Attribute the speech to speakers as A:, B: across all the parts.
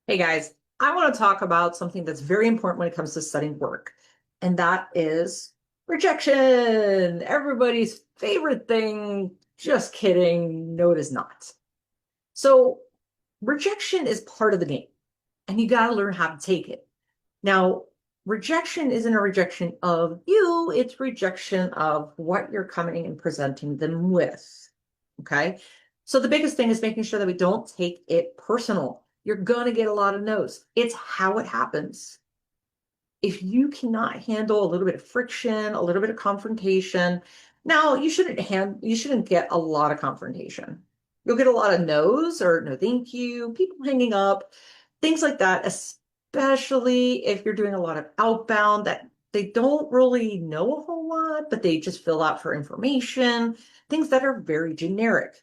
A: Hey guys, I want to talk about something that's very important when it comes to studying work, and that is rejection. Everybody's favorite thing. Just kidding. No, it is not. So, rejection is part of the game, and you got to learn how to take it. Now, rejection isn't a rejection of you, it's rejection of what you're coming and presenting them with. Okay. So the biggest thing is making sure that we don't take it personal. You're going to get a lot of no's. It's how it happens. If you cannot handle a little bit of friction, a little bit of confrontation, now you shouldn't get a lot of confrontation. You'll get a lot of no's or no thank you, people hanging up, things like that, especially if you're doing a lot of outbound that they don't really know a whole lot, but they just fill out for information, things that are very generic.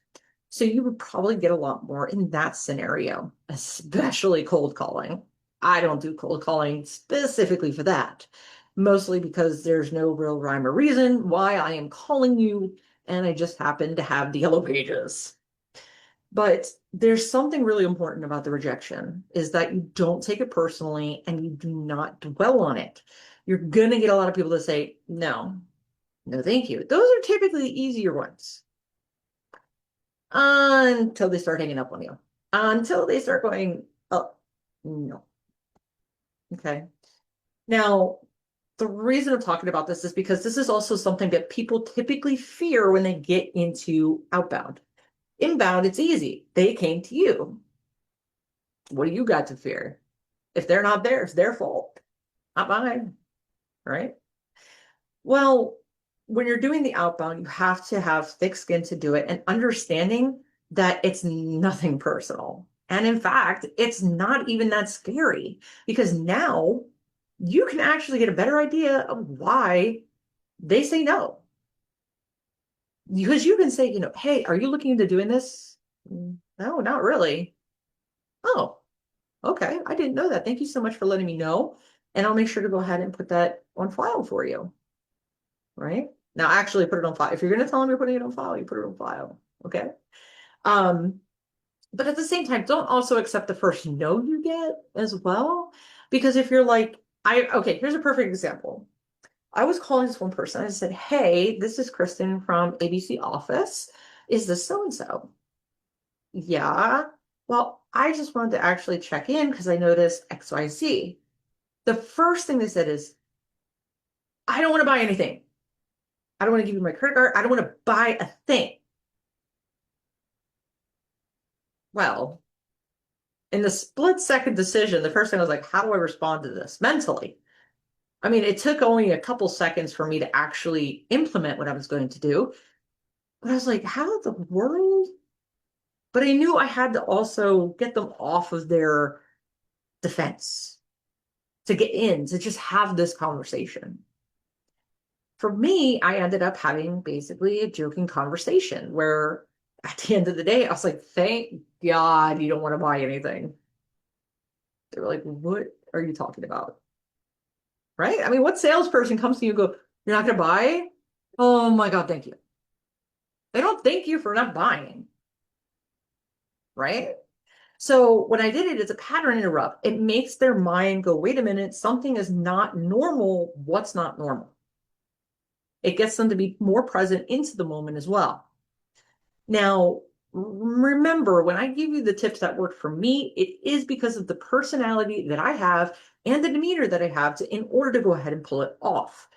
A: So you would probably get a lot more in that scenario, especially cold calling. I don't do cold calling specifically for that, mostly because there's no real rhyme or reason why I am calling you, and I just happen to have the yellow pages. But there's something really important about the rejection is that you don't take it personally and you do not dwell on it. You're going to get a lot of people to say, no, no, thank you. Those are typically the easier ones until they start hanging up on you, until they start going, oh, no. Okay. Now, the reason I'm talking about this is because this is also something that people typically fear when they get into outbound. Inbound, it's easy. They came to you. What do you got to fear? If they're not there, it's their fault, not mine, right? Well, when you're doing the outbound, you have to have thick skin to do it and understanding that it's nothing personal. And in fact, it's not even that scary because now you can actually get a better idea of why they say no. Because you can say, hey, are you looking into doing this? No, not really. Oh, okay. I didn't know that. Thank you so much for letting me know. And I'll make sure to go ahead and put that on file for you. Right? Now, actually put it on file. If you're going to tell them you're putting it on file, you put it on file. Okay. Um, but at the same time, don't also accept the first no you get as well. Because if you're like, okay, here's a perfect example. I was calling this one person. I said, hey, this is Kristen from ABC office. Is this so and so? Yeah. Well, I just wanted to actually check in because I noticed XYZ. The first thing they said is, I don't want to buy anything. I don't want to give you my credit card. I don't want to buy a thing. Well, in the split second decision, the first thing I was like, how do I respond to this mentally? I mean, it took only a couple seconds for me to actually implement what I was going to do. But I was like, how in the world? But I knew I had to also get them off of their defense to get in, to just have this conversation. For me, I ended up having basically a joking conversation where at the end of the day, I was like, thank God you don't want to buy anything. They were like, what are you talking about? Right? I mean, what salesperson comes to you and go, you're not going to buy? Oh my God, thank you. They don't thank you for not buying, right? So when I did it, it's a pattern interrupt. It makes their mind go, wait a minute, something is not normal. What's not normal? It gets them to be more present into the moment as well. Now, remember, when I give you the tips that work for me, it is because of the personality that I have and the demeanor that I have in order to go ahead and pull it off.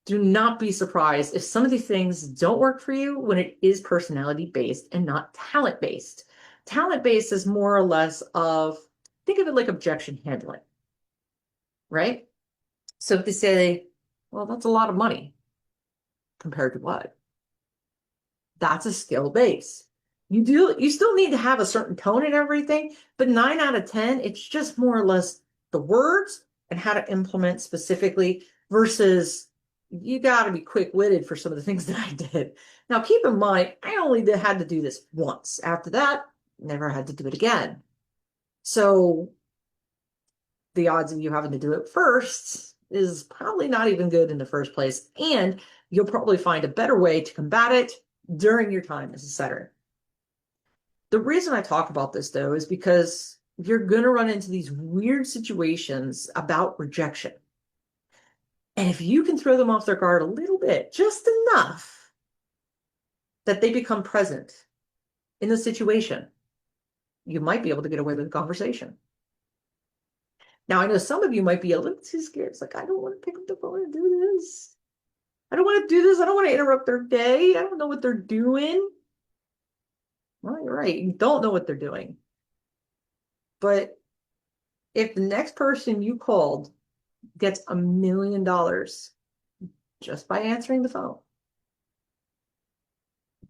A: Do not be surprised if some of these things don't work for you when it is personality based and not talent based. Talent based is more or less of, think of it like objection handling, right? So if they say, well, that's a lot of money compared to what? That's a skill base. You still need to have a certain tone and everything, but 9 out of 10, it's just more or less the words and how to implement specifically versus you got to be quick-witted for some of the things that I did. Now, keep in mind, I only had to do this once. After that, never had to do it again. So the odds of you having to do it first is probably not even good in the first place. And you'll probably find a better way to combat it during your time as a setter. The reason I talk about this though is because you're going to run into these weird situations about rejection. And if you can throw them off their guard a little bit, just enough that they become present in the situation, you might be able to get away with the conversation. Now, I know some of you might be a little too scared. It's like, I don't want to pick up the phone and do this. I don't want to do this. I don't want to interrupt their day. I don't know what they're doing. Well, you're right. You don't know what they're doing. But if the next person you called gets $1 million just by answering the phone,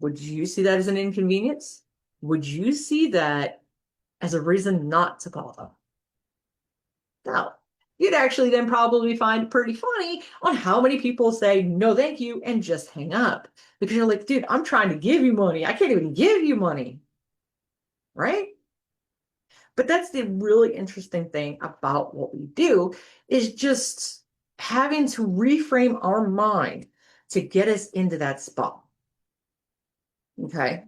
A: would you see that as an inconvenience? Would you see that as a reason not to call them? No. You'd actually then probably find it pretty funny on how many people say no thank you and just hang up. Because you're like, dude, I'm trying to give you money. I can't even give you money. Right? But that's the really interesting thing about what we do is just having to reframe our mind to get us into that spot. Okay.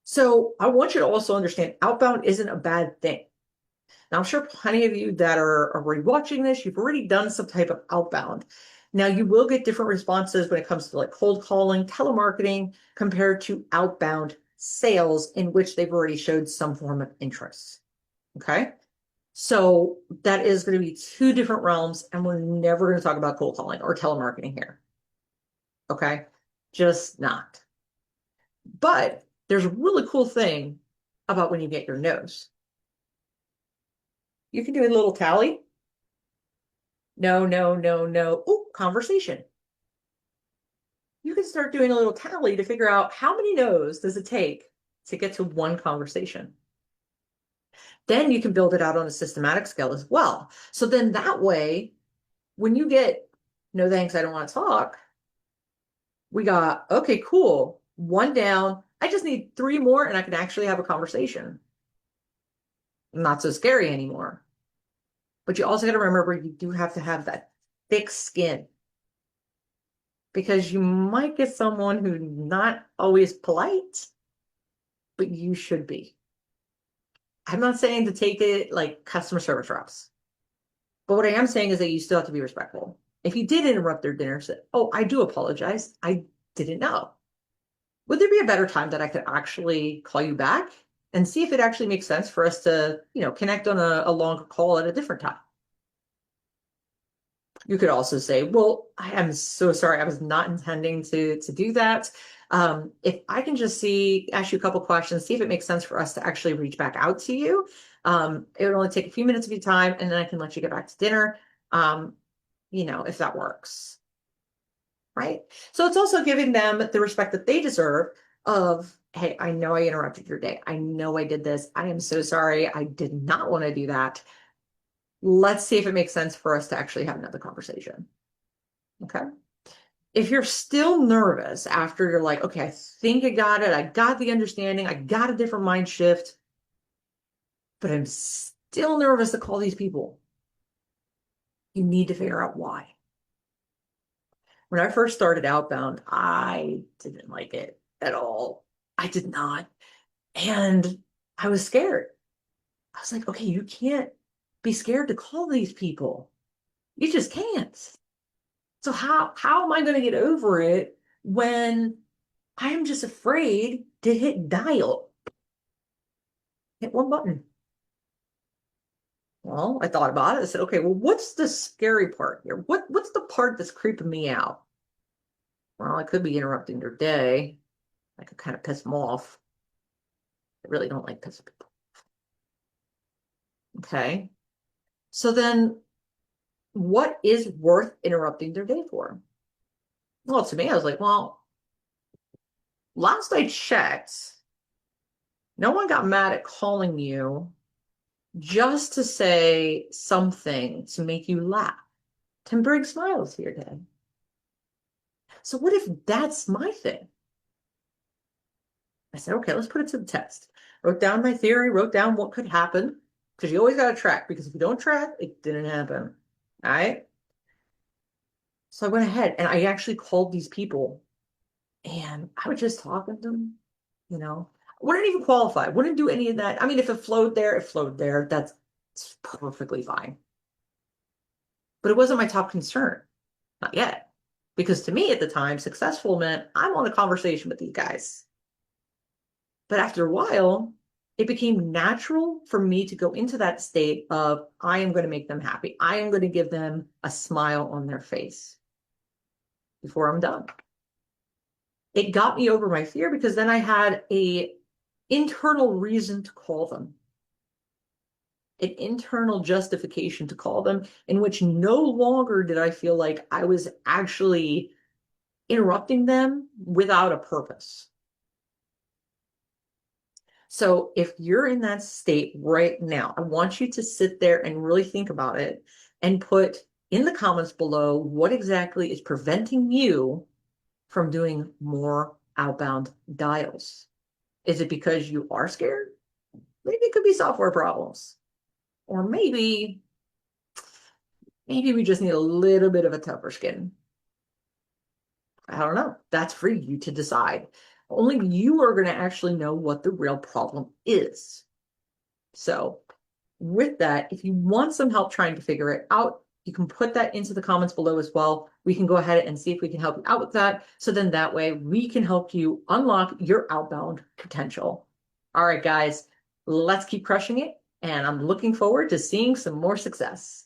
A: So I want you to also understand outbound isn't a bad thing. Now, I'm sure plenty of you that are already watching this, you've already done some type of outbound. Now, you will get different responses when it comes to like cold calling, telemarketing, compared to outbound sales in which they've already showed some form of interest. Okay. So that is going to be two different realms, and we're never going to talk about cold calling or telemarketing here. Okay. Just not. But there's a really cool thing about when you get your no's. You can do a little tally. No, no, no, no. Oh, conversation. You can start doing a little tally to figure out how many no's does it take to get to one conversation. Then you can build it out on a systematic scale as well. So then that way, when you get no thanks, I don't want to talk, we got, okay, cool. One down. I just need three more and I can actually have a conversation. Not so scary anymore. But you also got to remember you do have to have that thick skin because you might get someone who's not always polite, but you should be. I'm not saying to take it like customer service reps, but what I am saying is that you still have to be respectful. If you did interrupt their dinner, say, oh, I do apologize. I didn't know. Would there be a better time that I could actually call you back and see if it actually makes sense for us to, connect on a longer call at a different time? You could also say, well, I am so sorry. I was not intending to do that. If I can just ask you a couple questions, see if it makes sense for us to actually reach back out to you. It would only take a few minutes of your time, and then I can let you get back to dinner, if that works. Right? So it's also giving them the respect that they deserve of, hey, I know I interrupted your day. I know I did this. I am so sorry. I did not want to do that. Let's see if it makes sense for us to actually have another conversation. Okay. If you're still nervous after you're like, okay, I think I got it. I got the understanding. I got a different mind shift, but I'm still nervous to call these people. You need to figure out why. When I first started outbound, I didn't like it at all. I did not. And I was scared. I was like, okay, you can't be scared to call these people. You just can't. So how am I going to get over it when I'm just afraid to hit dial? Hit one button. Well, I thought about it. I said, okay, well, what's the scary part here? What's the part that's creeping me out? Well, I could be interrupting their day. I could kind of piss them off. I really don't like pissing people. Okay. So then what is worth interrupting their day for? Well, to me, I was like, well, last I checked, no one got mad at calling you just to say something to make you laugh, to bring smiles to your day. So what if that's my thing? I said, okay, let's put it to the test. Wrote down my theory, wrote down what could happen, because you always got to track, because if you don't track, it didn't happen. All right. So I went ahead and I actually called these people and I would just talk to them, you know. Wouldn't even qualify. Wouldn't do any of that. I mean, if it flowed there, it flowed there. That's perfectly fine. But it wasn't my top concern. Not yet. Because to me at the time, successful meant I want a conversation with these guys. But after a while, it became natural for me to go into that state of I am going to make them happy. I am going to give them a smile on their face before I'm done. It got me over my fear because then I had a internal reason to call them, an internal justification to call them, in which no longer did I feel like I was actually interrupting them without a purpose. So if you're in that state right now, I want you to sit there and really think about it and put in the comments below what exactly is preventing you from doing more outbound dials. Is it because you are scared? Maybe it could be software problems. Or maybe we just need a little bit of a tougher skin. I don't know. That's for you to decide. Only you are going to actually know what the real problem is. So with that, if you want some help trying to figure it out, you can put that into the comments below as well. We can go ahead and see if we can help you out with that. So then that way we can help you unlock your outbound potential. All right, guys, let's keep crushing it. And I'm looking forward to seeing some more success.